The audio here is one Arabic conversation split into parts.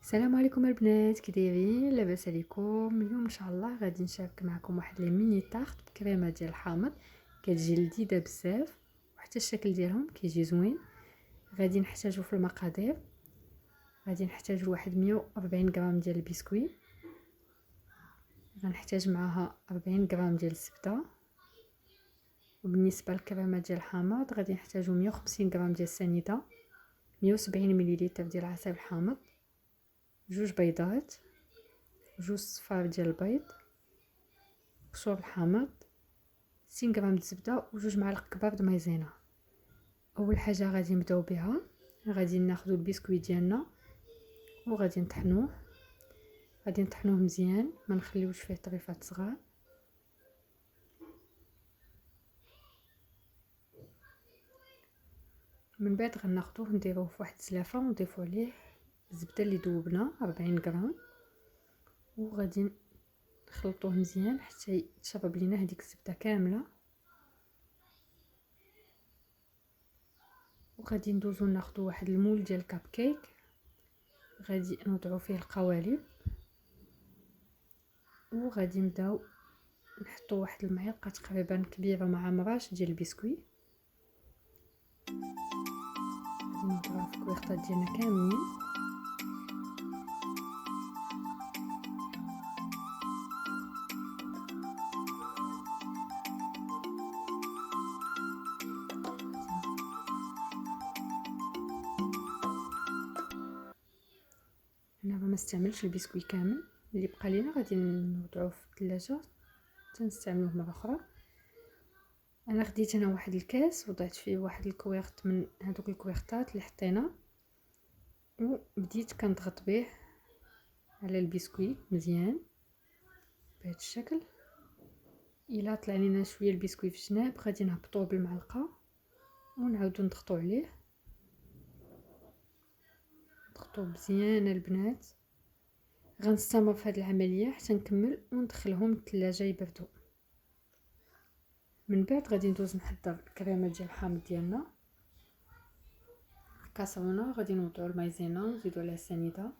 السلام عليكم البنات، كي دايرين؟ لاباس عليكم؟ اليوم ان شاء الله غادي نشارك معكم واحد لي ميني طارت بكريمه ديال الحامض. كتجي لذيذه بزاف وحتى الشكل ديالهم كيجي زوين. غادي نحتاجو في المقادير، غادي نحتاجو واحد 140 غرام ديال البسكويت، غنحتاج معاها 40 غرام ديال الزبده. وبالنسبه للكريمه ديال الحامض غادي نحتاجو 150 غرام ديال السنيده، 170 مليلتر ديال عصير الحامض، جوج بيضات، جوج صفار ديال البيض، قشور الحامض، 60 غرام الزبده وجوج معالق كبار د المايزينا. اول حاجه غادي نبداو بها، غادي ناخذ البسكويت ديالنا وغادي نطحنوه مزيان، ما نخليوش فيه طريفات صغار. من بعد غناخذوه نديروه في واحد الزلافه ونضيفوا عليه الزبده اللي ذوبنا 40 غرام، وغادي نخلطوه مزيان حتى يتشرب لينا هذيك الزبده كامله. وغادي ندوزو ناخذ واحد المول ديال الكاب كيك، غادي نوضعو فيه القوالب، وغادي نبداو نحطو واحد المعلقه تقريبا كبيره مع مراش ديال البسكويت. غادي نضربو في الكويخطات ديالنا كاملين. انا ما استعملش البسكويت كامل، اللي بقى لينا غادي نوضعوه في الثلاجه حتى نستعملوه مره اخرى. انا خديت هنا واحد الكاس وضعت فيه واحد الكويغط من هذوك الكويغطات اللي حطينا، وبديت كنضغط به على البسكويت مزيان بهذا الشكل. الا طلع لينا شويه البسكويت في الجناب غادي نهبطوه بالمعلقه ونعاودو نضغطو عليه. نضغطوه مزيان البنات. غنستمر في هذه العمليه حتى نكمل وندخلهم الثلاجه يبردوا. من بعد غادي ندوز نحضر الكريمه ديال الحامض ديالنا. كاسرونه غادي نوضعوا المايزينا ونزيدو عليها السنيده،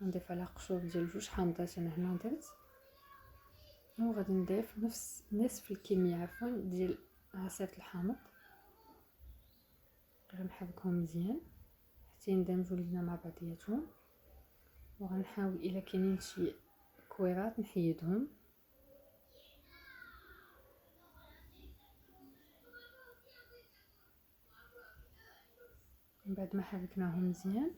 نضيف عليها قشور ديال جوج حامضات انا هنا درت، وغادي نضيف نصف الكميه ديال عصير الحامض. غنحركهم مزيان حتى يندمجوا لينا مع بعضياتهم، وغنحاول الا كاينين شي كويرات نحيدهم. من بعد ما حركناهم مزيان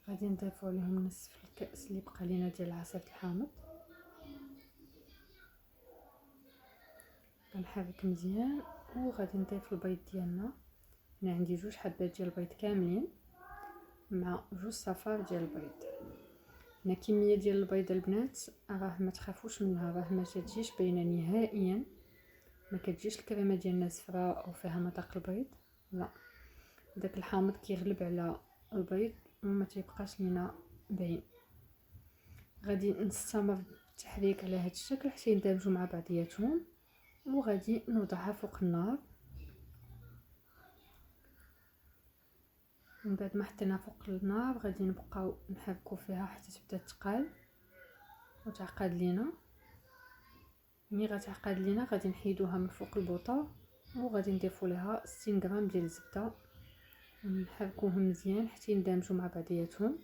غادي نضيفوا عليهم نصف الكاس اللي بقى لينا ديال عصير الحامض. غنحرك مزيان وغادي نضيف البيض ديالنا. هنا عندي جوج حبات ديال البيض كاملين مع جوج صفار ديال البيض. هنا كميه ديال البيض البنات راه ما تخافوش منها، راه ما تجيش باينه نهائيا، ما كتجيش الكريمه ديالنا زفراء او فيها مذاق البيض، لا، داك الحامض كيغلب على البيض وما تيبقاش لينا باين. غادي نستمر بالتحريك على هذا الشكل حتى يندمجوا مع بعضياتهم، وغادي نوضعها فوق النار. من بعد ما حطينا فوق النار غادي نبقاو نحركوا فيها حتى تبدا تقال وتعقد لينا. ملي غتعقد لينا غادي نحيدوها من فوق البوطه وغادي نضيفوا لها 60 غرام ديال الزبده ونحركوهم مزيان حتى يندمجوا مع بعضياتهم.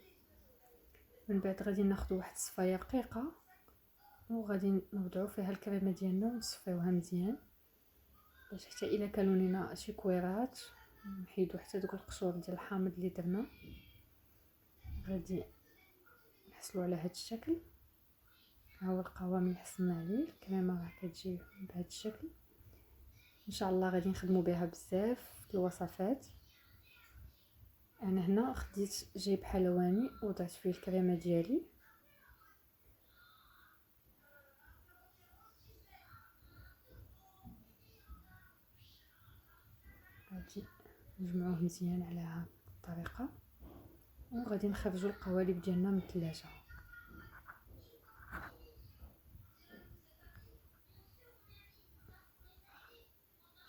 من بعد غادي ناخذ واحد الصفايه رقيقه وغادي نوضعوا فيها الكريمه ديالنا ونصفيوها مزيان باش حتى الا كانوا لينا شي كويرات نحيدو حتى دوك القشور ديال الحامض اللي درنا. غادي نحصلوا على هذا الشكل. ها هو القوام اللي حصلنا عليه. الكريمه راه كتجي بهذا الشكل. ان شاء الله غادي نخدموا بها بزاف في الوصفات. انا هنا خديت جيب حلواني وضعت فيه الكريمه ديالي، غادي نجمعوه مزيان على هذه الطريقه وغادي نخرجوا القوالب ديالنا من الثلاجه.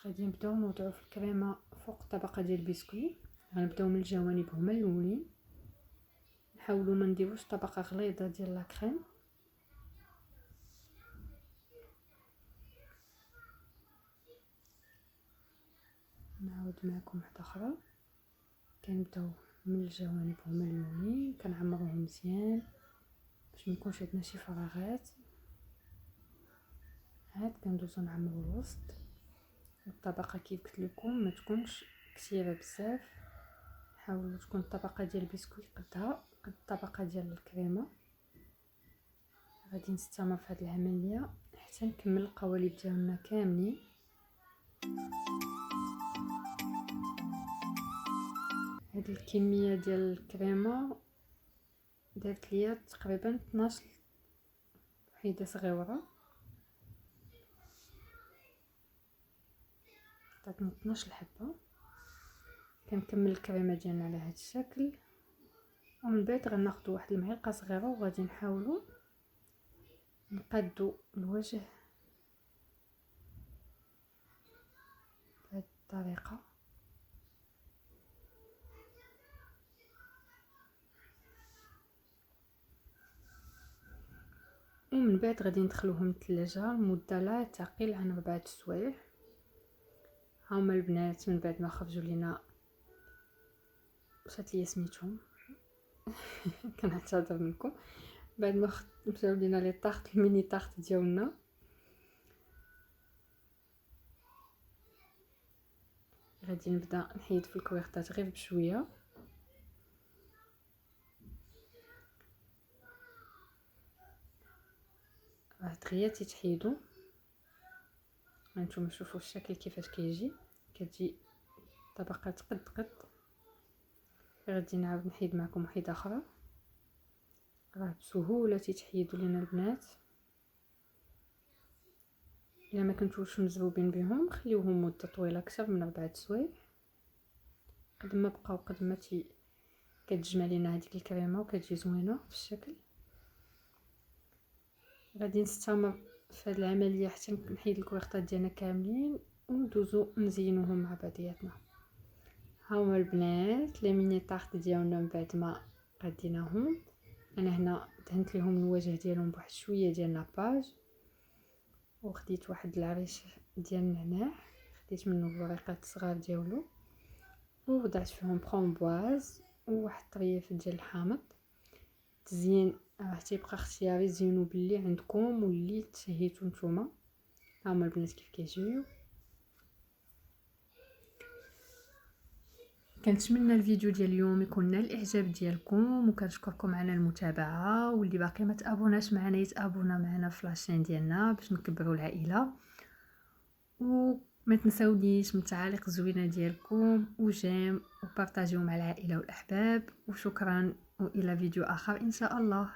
غادي نبداو نوضعوا في الكريمه فوق طبقه ديال البسكويت. غنبداو من الجوانب هما الاولين نحاولوا ما نديروش طبقه غليظه ديال لا كريم. نعاود معكم واحده اخرى. كنبداو من الجوانب هما اليمين، كنعمروهم مزيان باش ما يكونش عندنا شي فراغات. عاد كندوزو نعمرو الوسط. الطبقه كيف قلت لكم ما تكونش كثيره بزاف، حاولوا تكون الطبقه ديال البسكويت قدها قد الطبقه ديال الكريمه. غادي نستمر في هذه العمليه حتى نكمل القوالب ديالنا كاملين. هاد الكميه ديال الكريمه دارت ليا تقريبا 12 وحده صغيره، عطاتني 12 حبه. كنكمل الكريمه ديالنا على هذا الشكل، ومن بعد غناخذ واحد المعلقه صغيره وغادي نحاولوا نقادو الوجه بهذه الطريقه. ومن بعد غادي ندخلوهم للثلاجه لمده لا تقل عن 4 سوايع. هما البنات من بعد ما خرجوا لينا مشات ليا سميتهم كنعتذر منكم. بعد ما مشاو لينا لي طاخت الميني طاخت ديالنا، غادي نبدا نحيد في الكويرطات غير بشويه. دغيا تيتحيدوا. هانتوما شوفوا الشكل كيفاش كيجي، كتجي طبقات قد قد. غادي نعاود نحيد معكم وحده اخرى. راه بسهوله تيتحيدوا لينا البنات. الا ما كنتوش مزروبين بهم خليوهم مده طويله اكثر من 4 سوايع. قد ما بقاو قد ما كتجمع لينا هذيك الكريمه وكتجي زوينه في الشكل. غادي نستمر في هذه العمليه حتى نحيد الكويرطات ديالنا كاملين وندوزو نزينوهم مع بعضياتنا. هاهما البنات لي ميني طارت ديالنا من بعد ما قديناهم. انا هنا دهنت لهم الوجه ديالهم بواحد شويه ديال لاباج، وخديت واحد العريش ديال النعناع، خديت منه الوريقات الصغار ديالو ووضعت فيهم برومبواز وواحد الطريف ديال الحامض. تزيين تيبقى اختياري، زينوا باللي عندكم واللي تشهيتو نتوما. هاهما البنات كيف كيجيو. كنتمنى الفيديو ديال اليوم يكون نال الاعجاب ديالكم، وكنشكركم على المتابعه. واللي باقي ما تابوناش معنا يتابونا معنا في لاشين ديالنا باش نكبروا العائله. وما تنساونيش من التعاليق الزوينه ديالكم وجيم وبارطاجيو مع العائله والاحباب. وشكرا، والى فيديو اخر ان شاء الله.